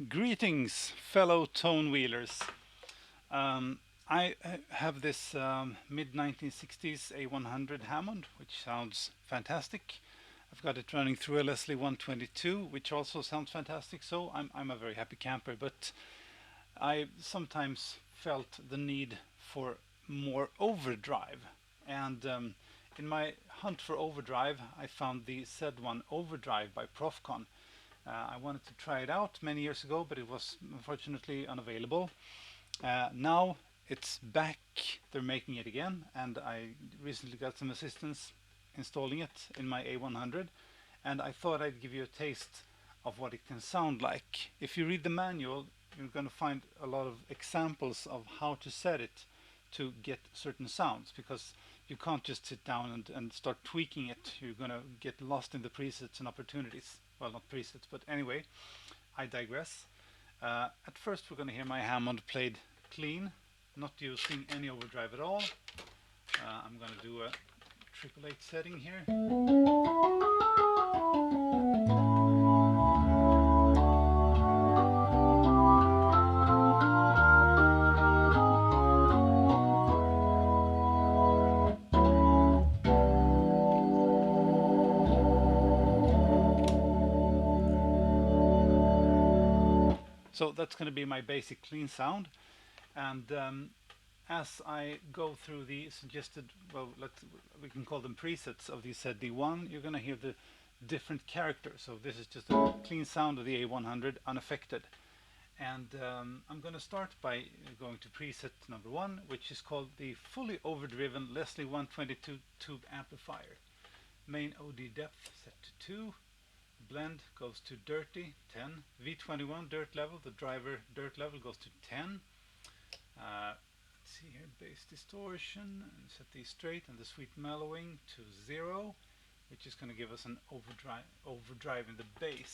Greetings, fellow tone wheelers. I have this mid 1960s A-100 Hammond, which sounds fantastic. I've got it running through a Leslie 122, which also sounds fantastic. So I'm a very happy camper, but I sometimes felt the need for more overdrive. And in my hunt for overdrive, I found the Z1 Overdrive by ProfKon. I wanted to try it out many years ago, but it was unfortunately unavailable. Now it's back, they're making it again, and I recently got some assistance installing it in my A100, and I thought I'd give you a taste of what it can sound like. If you read the manual, you're going to find a lot of examples of how to set it to get certain sounds, because you can't just sit down and start tweaking it. You're going to get lost in the presets and opportunities. Well, not presets, but anyway, I digress. At first we're going to hear my Hammond played clean, not using any overdrive at all. I'm going to do a 888 setting here. So that's going to be my basic clean sound, and as I go through the suggested, well, we can call them presets of the ZD1, you're going to hear the different characters. So this is just a clean sound of the A100 unaffected. And I'm going to start by going to preset number 1, which is called the fully overdriven Leslie 122 tube amplifier. Main OD depth set to 2. Blend goes to dirty, 10. V21 dirt level, the driver dirt level goes to 10. Let's see here, bass distortion, and set these straight, and the sweet mellowing to 0, which is going to give us an overdrive in the bass.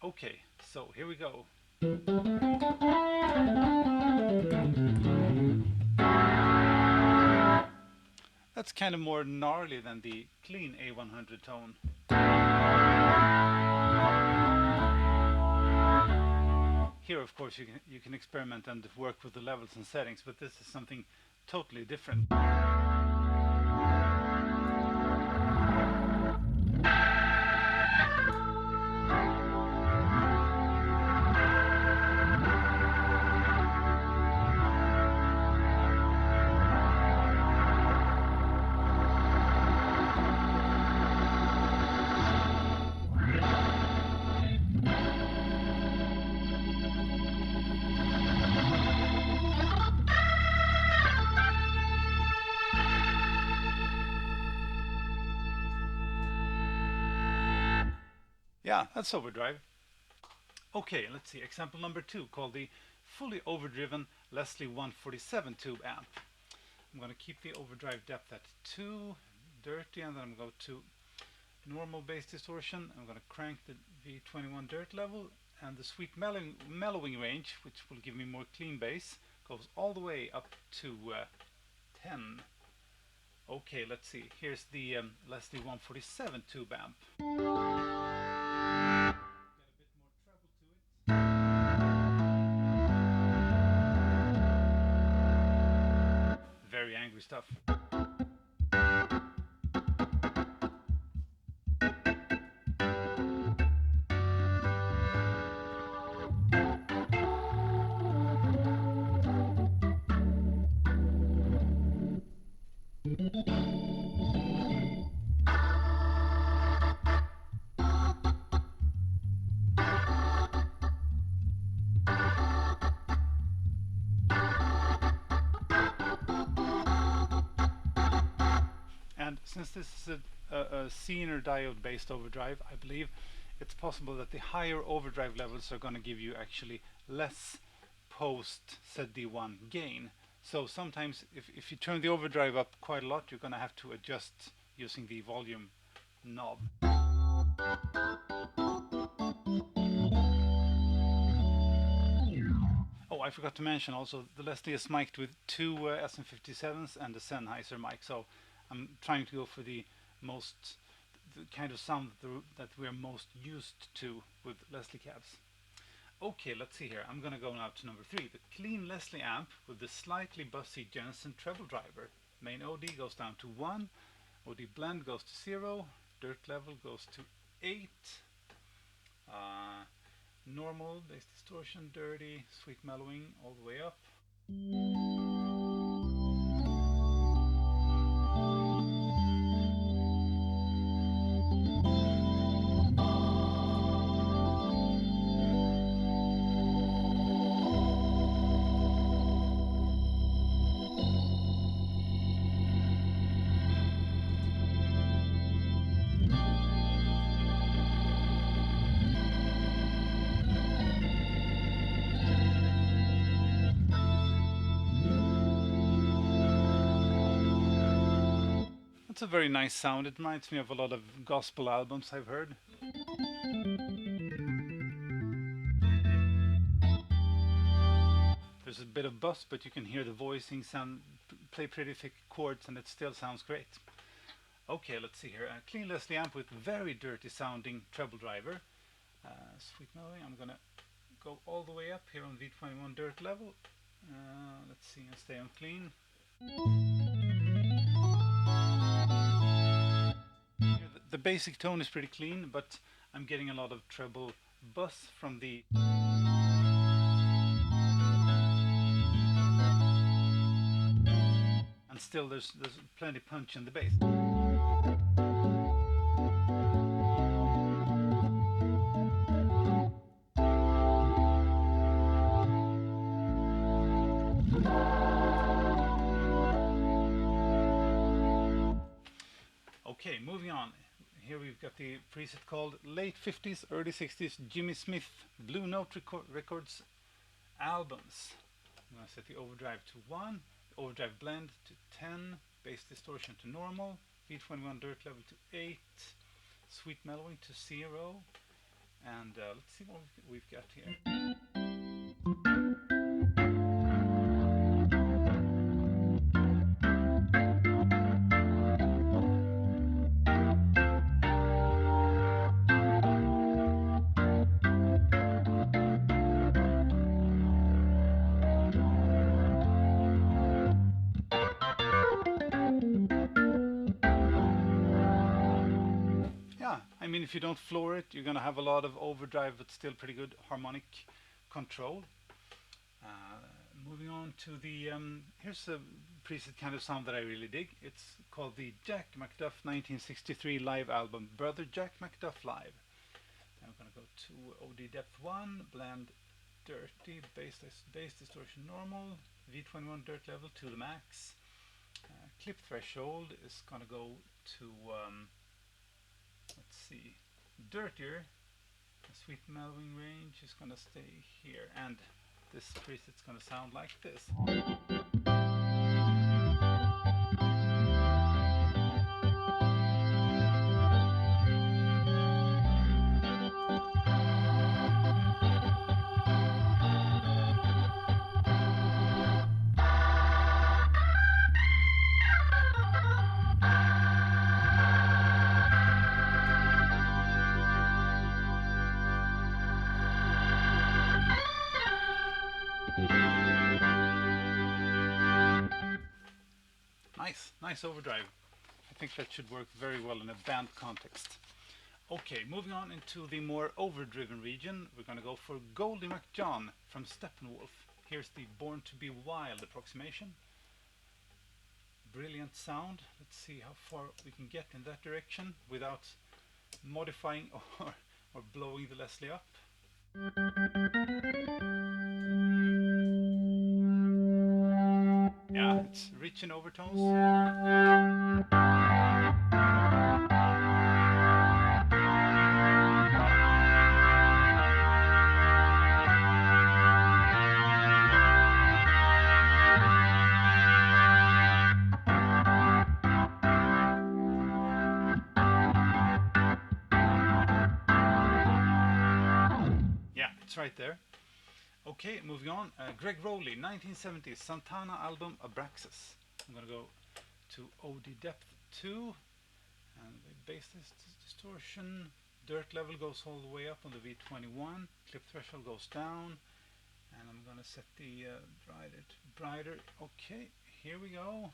Okay, so here we go. That's kind of more gnarly than the clean A100 tone. Here, of course, you can experiment and work with the levels and settings, but this is something totally different. Yeah, that's overdrive. Okay, let's see. Example number 2, called the fully overdriven Leslie 147 tube amp. I'm going to keep the overdrive depth at 2, dirty, and then I'm going to go to normal bass distortion. I'm going to crank the V21 dirt level, and the sweet mellowing range, which will give me more clean bass, goes all the way up to 10. Okay, let's see. Here's the Leslie 147 tube amp. Very angry stuff. And since this is a Zener diode based overdrive, I believe it's possible that the higher overdrive levels are going to give you actually less post ZD1 gain. So sometimes if you turn the overdrive up quite a lot, you're going to have to adjust using the volume knob. Oh, I forgot to mention also the Leslie is mic'd with 2 SM57s and a Sennheiser mic, so I'm trying to go for the kind of sound that we're most used to with Leslie cabs. Okay, let's see here. I'm gonna go now to number 3, the clean Leslie amp with the slightly bussy Jensen treble driver. Main OD goes down to 1, OD blend goes to 0, dirt level goes to 8, normal, bass distortion, dirty, sweet mellowing all the way up. That's a very nice sound. It reminds me of a lot of gospel albums I've heard. There's a bit of buzz, but you can hear the voicing play pretty thick chords, and it still sounds great. Okay, let's see here. A clean Leslie amp with very dirty sounding treble driver. Sweet mellowing. I'm gonna go all the way up here on V21 dirt level. Let's see, and stay on clean. The basic tone is pretty clean, but I'm getting a lot of treble buzz from the and still there's plenty punch in the bass. Okay, moving on. Here we've got the preset called Late 50s, Early 60s Jimmy Smith Blue Note Records albums. I'm going to set the overdrive to 1, the overdrive blend to 10, bass distortion to normal, V21 dirt level to 8, sweet mellowing to 0, and let's see what we've got here. Yeah, I mean, if you don't floor it, you're going to have a lot of overdrive, but still pretty good harmonic control. Moving on to the, here's a preset kind of sound that I really dig. It's called the Jack McDuff 1963 live album, Brother Jack McDuff Live. I'm going to go to OD depth 1, blend dirty, bass distortion normal, V21 dirt level to the max. Clip threshold is going to go to, let's see, dirtier. The sweet mellowing range is going to stay here, and this preset's going to sound like this. Nice overdrive. I think that should work very well in a band context. Okay, moving on into the more overdriven region, we're going to go for Goldie McJohn from Steppenwolf. Here's the Born to Be Wild approximation. Brilliant sound. Let's see how far we can get in that direction without modifying or blowing the Leslie up. Yeah, it's rich in overtones. Yeah, it's right there. Okay, moving on. Greg Rowley, 1970s Santana album Abraxas. I'm going to go to OD depth 2 and the bass distortion Dirt level goes all the way up on the V21. Clip threshold goes down. And I'm gonna set the brighter. Okay, here we go.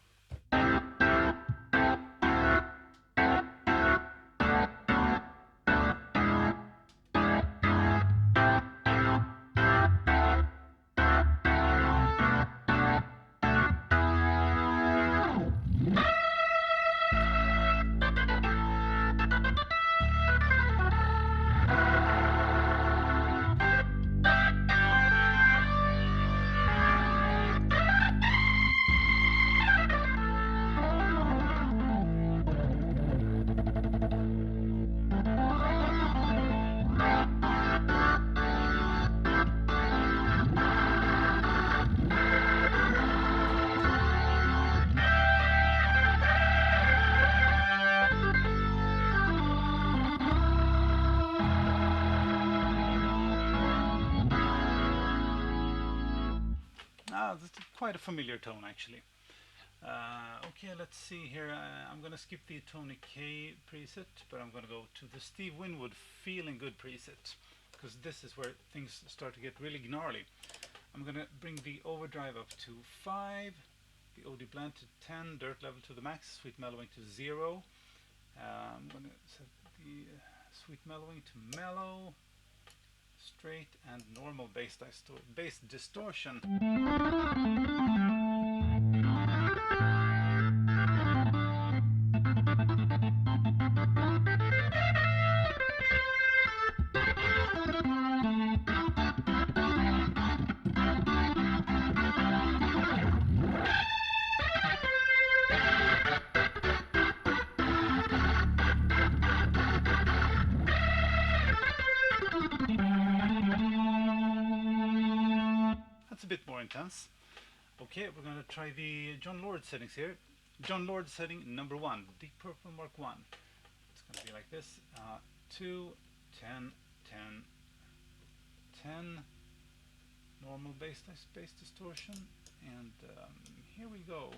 That's quite a familiar tone actually. Okay, let's see here. I'm gonna skip the Tony K preset, but I'm gonna go to the Steve Winwood Feeling Good preset, because this is where things start to get really gnarly. I'm gonna bring the overdrive up to 5, the OD blend to 10, dirt level to the max, sweet mellowing to 0. I'm gonna set the sweet mellowing to mellow, straight, and normal bass distortion. That's a bit more intense. Okay, we're going to try the John Lord settings here. John Lord setting number 1, Deep Purple Mark 1. It's going to be like this. 2, 10, 10, 10. Normal bass distortion. And here we go.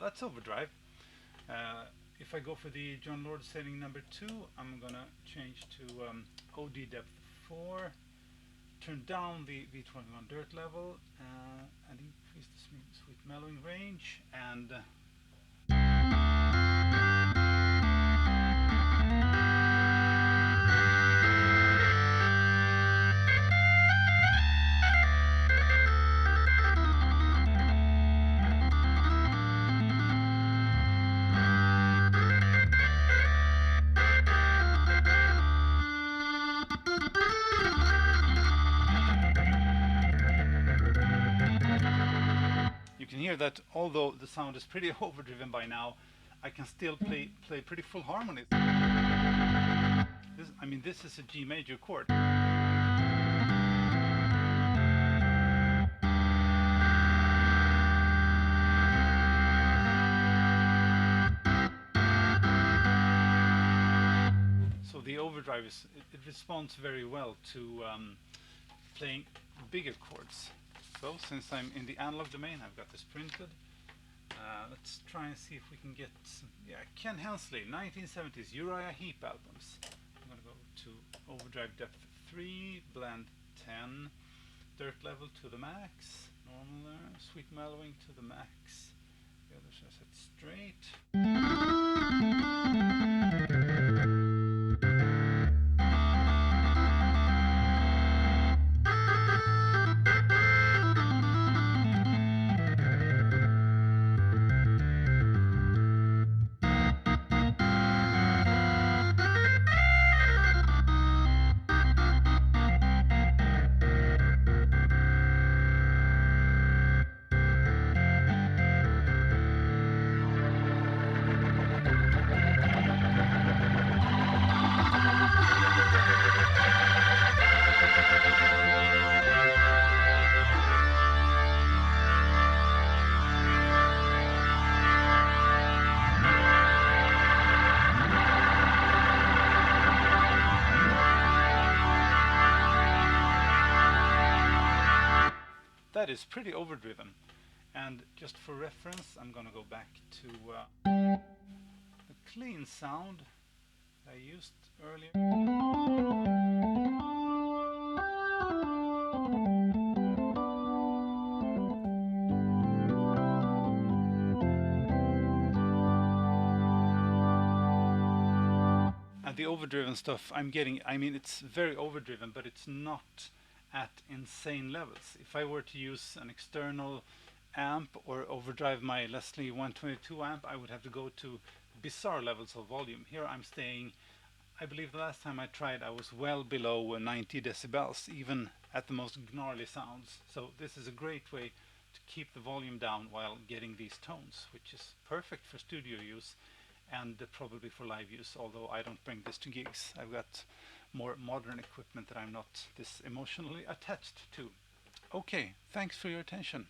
That's overdrive. If I go for the John Lord setting number 2, I'm gonna change to OD depth 4, turn down the V21 dirt level, and increase the sweet mellowing range, and you can hear that although the sound is pretty overdriven by now, I can still play pretty full harmonies. This is a G major chord. So the overdrive it responds very well to playing bigger chords. So since I'm in the analog domain, I've got this printed. Let's try and see if we can get some, Ken Hensley, 1970s Uriah Heep albums. I'm going to go to overdrive depth 3, blend 10, dirt level to the max, normal, sweet mellowing to the max. The other should set straight. that is pretty overdriven. And just for reference, I'm gonna go back to the clean sound I used earlier. And the overdriven stuff I'm getting, I mean, it's very overdriven, but it's not at insane levels. If I were to use an external amp or overdrive my Leslie 122 amp, I would have to go to bizarre levels of volume. Here I'm staying, I believe the last time I tried I was well below 90 decibels, even at the most gnarly sounds. So this is a great way to keep the volume down while getting these tones, which is perfect for studio use and probably for live use, although I don't bring this to gigs. I've got more modern equipment that I'm not this emotionally attached to. Okay, thanks for your attention.